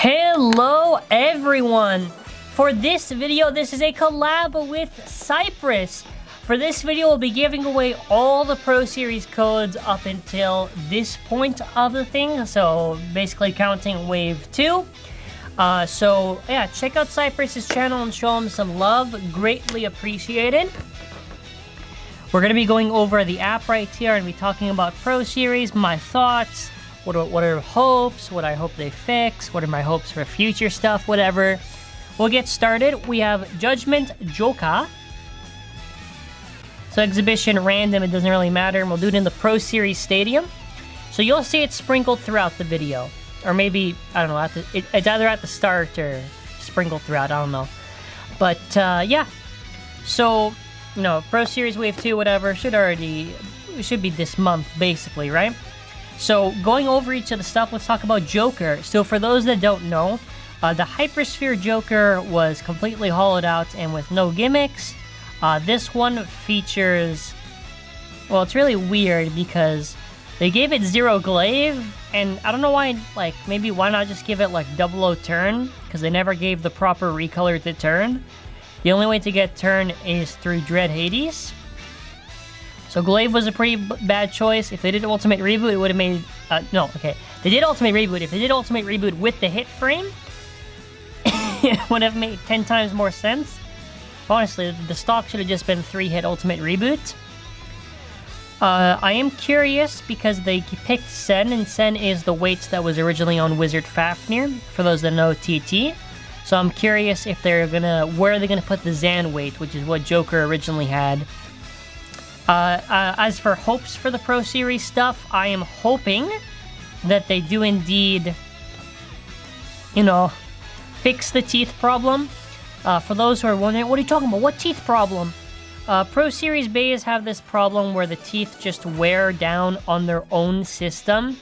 Hello everyone! For this video, this is a collab with Cypress. For this video, we'll be giving away all the Pro Series codes up until this point of the thing. So basically counting wave 2. So yeah, check out Cypress's channel and show him some love. Greatly appreciated. We're going to be going over the app right here and be talking about Pro Series, my thoughts, what are hopes, what I hope they fix, what are my hopes for future stuff, whatever. We'll get started. We have Judgement Joka. So exhibition random, it doesn't really matter. And we'll do it in the Pro Series Stadium. So you'll see it sprinkled throughout the video. Or maybe, I don't know, it's either at the start or sprinkled throughout, I don't know. But yeah, so, you know, Pro Series Wave 2, whatever, should be this month, basically, right? So, going over each of the stuff, let's talk about Joker. So, for those that don't know, the Hypersphere Joker was completely hollowed out and with no gimmicks. This one features... Well, it's really weird because they gave it 0 glaive, and I don't know why, like, maybe why not just give it, like, 00 turn? Because they never gave the proper recolor to turn. The only way to get turn is through Dread Hades. So glaive was a pretty bad choice. If they did Ultimate Reboot, it would have made... no, okay. They did Ultimate Reboot. If they did Ultimate Reboot with the hit frame, it would have made 10 times more sense. Honestly, the stock should have just been 3-hit Ultimate Reboot. I am curious because they picked Sen, and Sen is the weight that was originally on Wizard Fafnir, for those that know TT. So I'm curious if they're where are they gonna put the Zan weight, which is what Joker originally had. As for hopes for the Pro Series stuff, I am hoping that they do indeed, you know, fix the teeth problem. For those who are wondering, what are you talking about? What teeth problem? Pro Series bays have this problem where the teeth just wear down on their own system.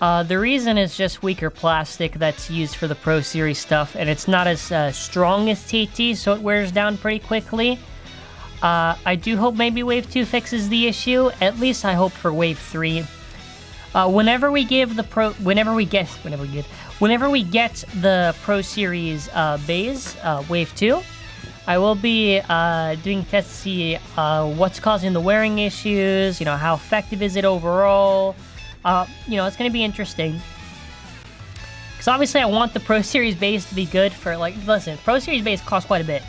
The reason is just weaker plastic that's used for the Pro Series stuff, and it's not as strong as TT, so it wears down pretty quickly. I do hope maybe Wave 2 fixes the issue. At least I hope for Wave 3. Whenever we get the Pro Series bays, Wave 2, I will be doing tests to see what's causing the wearing issues, you know, how effective is it overall. You know, it's going to be interesting. Because obviously I want the Pro Series base to be good for, like, listen, Pro Series base costs quite a bit.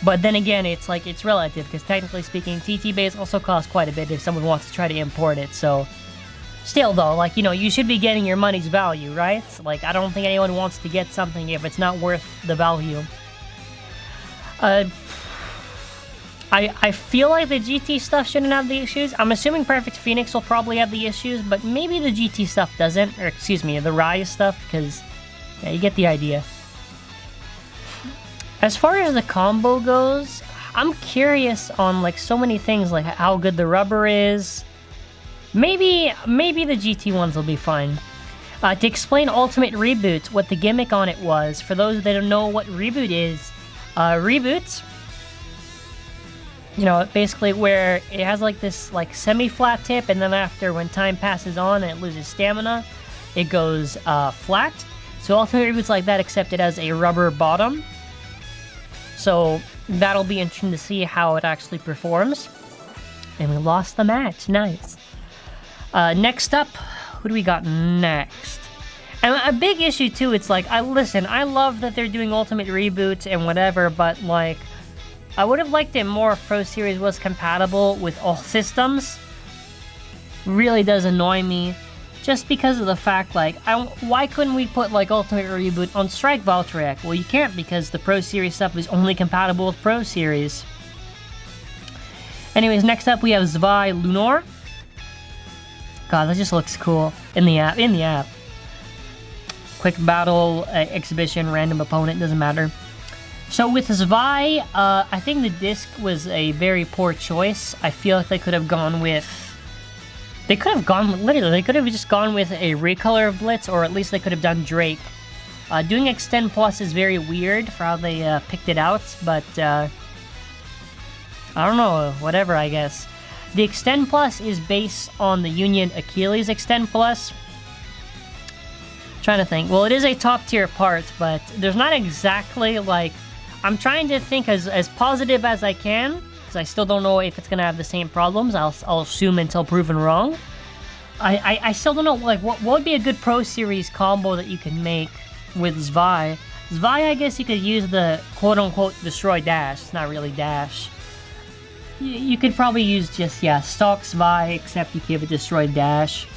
But then again, it's like, it's relative, because technically speaking, TT base also costs quite a bit if someone wants to try to import it, so... Still though, like, you know, you should be getting your money's value, right? Like, I don't think anyone wants to get something if it's not worth the value. I feel like the GT stuff shouldn't have the issues. I'm assuming Perfect Phoenix will probably have the issues, but maybe the GT stuff doesn't, or excuse me, the Rise stuff, because, yeah, you get the idea. As far as the combo goes, I'm curious on, like, so many things, like how good the rubber is. Maybe the GT ones will be fine. To explain Ultimate Reboot, what the gimmick on it was, for those that don't know what Reboot is, Reboot, you know, basically where it has, like, this, like, semi-flat tip, and then after, when time passes on and it loses stamina, it goes, flat. So Ultimate Reboot's like that, except it has a rubber bottom. So that'll be interesting to see how it actually performs. And we lost the match. Nice. Next up, who do we got next? And a big issue too, it's like, I love that they're doing Ultimate Reboots and whatever, but like, I would have liked it more if Pro Series was compatible with all systems. Really does annoy me. Just because of the fact, like, why couldn't we put, like, Ultimate Reboot on Strike Valtryek? Well, you can't because the Pro Series stuff is only compatible with Pro Series. Anyways, next up we have Zwei Luinor. God, that just looks cool in the app. Quick battle, exhibition, random opponent, doesn't matter. So with Zwei, I think the disc was a very poor choice. I feel like they could have gone with... They could have just gone with a recolor of Blitz, or at least they could have done Drake. Doing Extend Plus is very weird for how they picked it out, but I don't know, whatever, I guess. The Extend Plus is based on the Union Achilles Extend Plus, trying to think. Well, it is a top tier part, but there's not exactly like... I'm trying to think as positive as I can, because I still don't know if it's going to have the same problems. I'll assume until proven wrong. I still don't know, like, what would be a good Pro Series combo that you can make with Zwei? Zwei, I guess you could use the quote-unquote destroy dash. It's not really dash. You could probably use just, yeah, stock Zwei, except you give a destroy dash.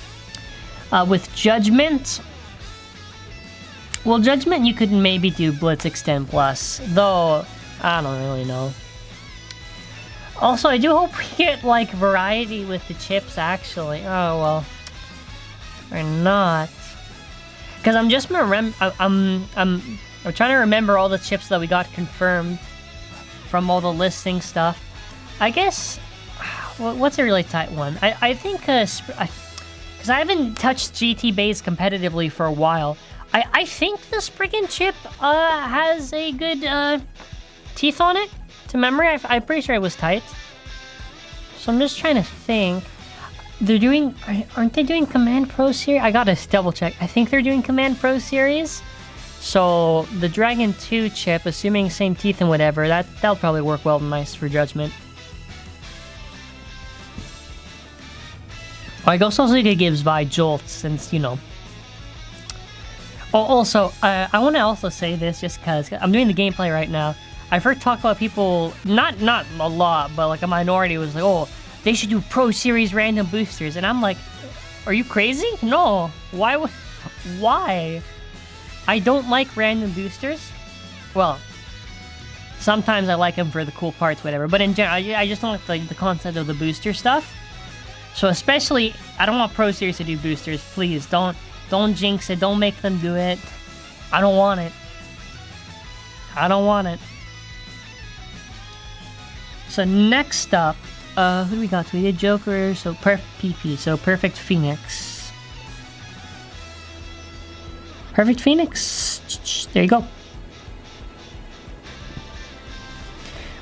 With Judgement... Well, Judgement you could maybe do Blitz Extend Plus, though I don't really know. Also, I do hope we get, like, variety with the chips, actually. Oh, well. Or not. Because I'm just I'm trying to remember all the chips that we got confirmed from all the listing stuff. I guess... What's a really tight one? I think... Because I haven't touched GT Base competitively for a while. I think the Spriggan chip has a good teeth on it. To memory, I'm pretty sure it was tight. So I'm just trying to think. They're doing... Aren't they doing Command Pro Series? I gotta double check. I think they're doing Command Pro Series. So the Dragon 2 chip, assuming same teeth and whatever, that'll probably work well and nice for Judgement. I guess also you could give Zwei Jolt, since, you know... Oh, also, I want to also say this just because I'm doing the gameplay right now. I've heard talk about people, not a lot, but like a minority was like, oh, they should do Pro Series random boosters. And I'm like, are you crazy? No. Why? I don't like random boosters. Well, sometimes I like them for the cool parts, whatever. But in general, I just don't like the concept of the booster stuff. So especially, I don't want Pro Series to do boosters. Please, don't jinx it. Don't make them do it. I don't want it. I don't want it. So next up, who do we got? We did Joker, so Perfect PP, so Perfect Phoenix. Perfect Phoenix. There you go.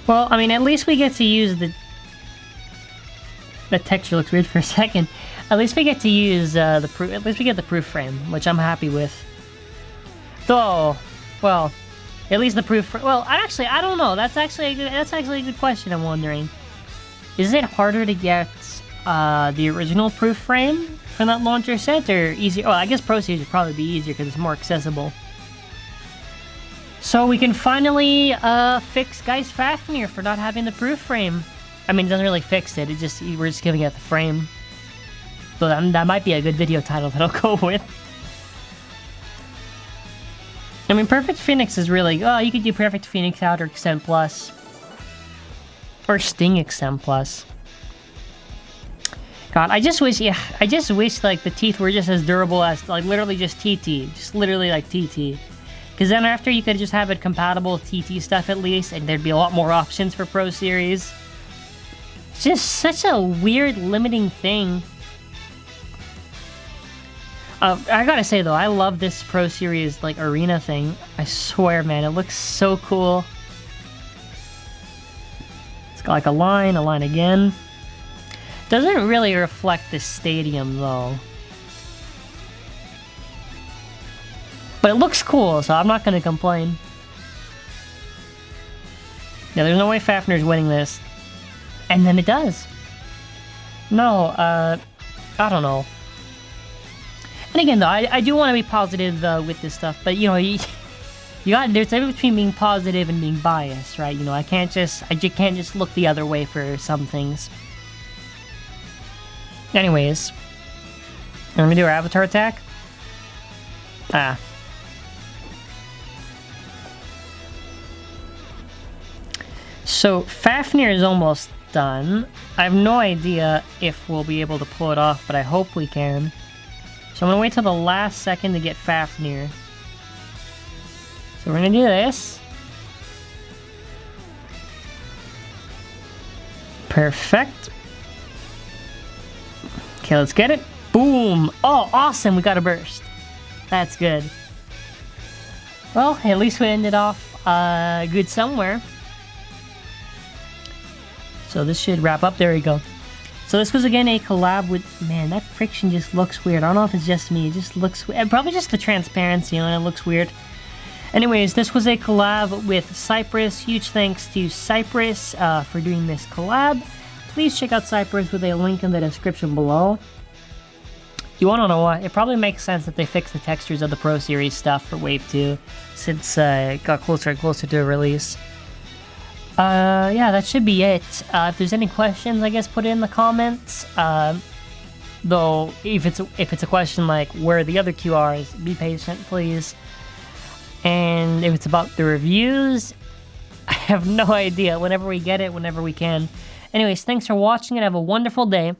Well, I mean, at least we get to use the... That texture looks weird for a second. At least we get to use the proof. At least we get the proof frame, which I'm happy with. Though, well, at least the proof. Well, I don't know. That's actually a good question. I'm wondering, is it harder to get the original proof frame from that launcher set, or easier? Well, I guess Pro Series would probably be easier because it's more accessible. So we can finally fix Geist Fafnir for not having the proof frame. I mean, it doesn't really fix it. It just we're just giving it the frame. So that might be a good video title that I'll go with. I mean, Perfect Phoenix is really... Oh, you could do Perfect Phoenix out or Extend Plus. Or Sting Extend Plus. God, I just wish, like, the teeth were just as durable as, like, literally just TT. Just literally, like, TT. Because then after, you could just have it compatible with TT stuff at least, and there'd be a lot more options for Pro Series. It's just such a weird, limiting thing. I gotta say though, I love this Pro Series, like, arena thing. I swear, man, it looks so cool. It's got like a line again. Doesn't really reflect the stadium though. But it looks cool, so I'm not gonna complain. Yeah, there's no way Fafnir's winning this. And then it does. No, I don't know. And again, though, I do want to be positive with this stuff, but you know, you got there's a difference between being positive and being biased, right? You know, I just can't just look the other way for some things. Anyways, I'm gonna do our avatar attack. So Fafnir is almost done. I have no idea if we'll be able to pull it off, but I hope we can. So I'm gonna wait till the last second to get Fafnir. So we're gonna do this. Perfect. Okay, let's get it. Boom! Oh, awesome! We got a burst. That's good. Well, at least we ended off good somewhere. So this should wrap up. There we go. So this was again a collab with, man, that friction just looks weird. I don't know if it's just me, it just looks weird. Probably just the transparency, you know, it looks weird. Anyways, this was a collab with Cypress. Huge thanks to Cypress for doing this collab. Please check out Cypress with a link in the description below. You wanna know what? It probably makes sense that they fix the textures of the Pro Series stuff for Wave 2, since it got closer and closer to a release. Yeah, that should be it. If there's any questions, I guess put it in the comments. Though, if it's a question like where are the other QRs, be patient, please. And if it's about the reviews, I have no idea. Whenever we get it, whenever we can. Anyways, thanks for watching and have a wonderful day.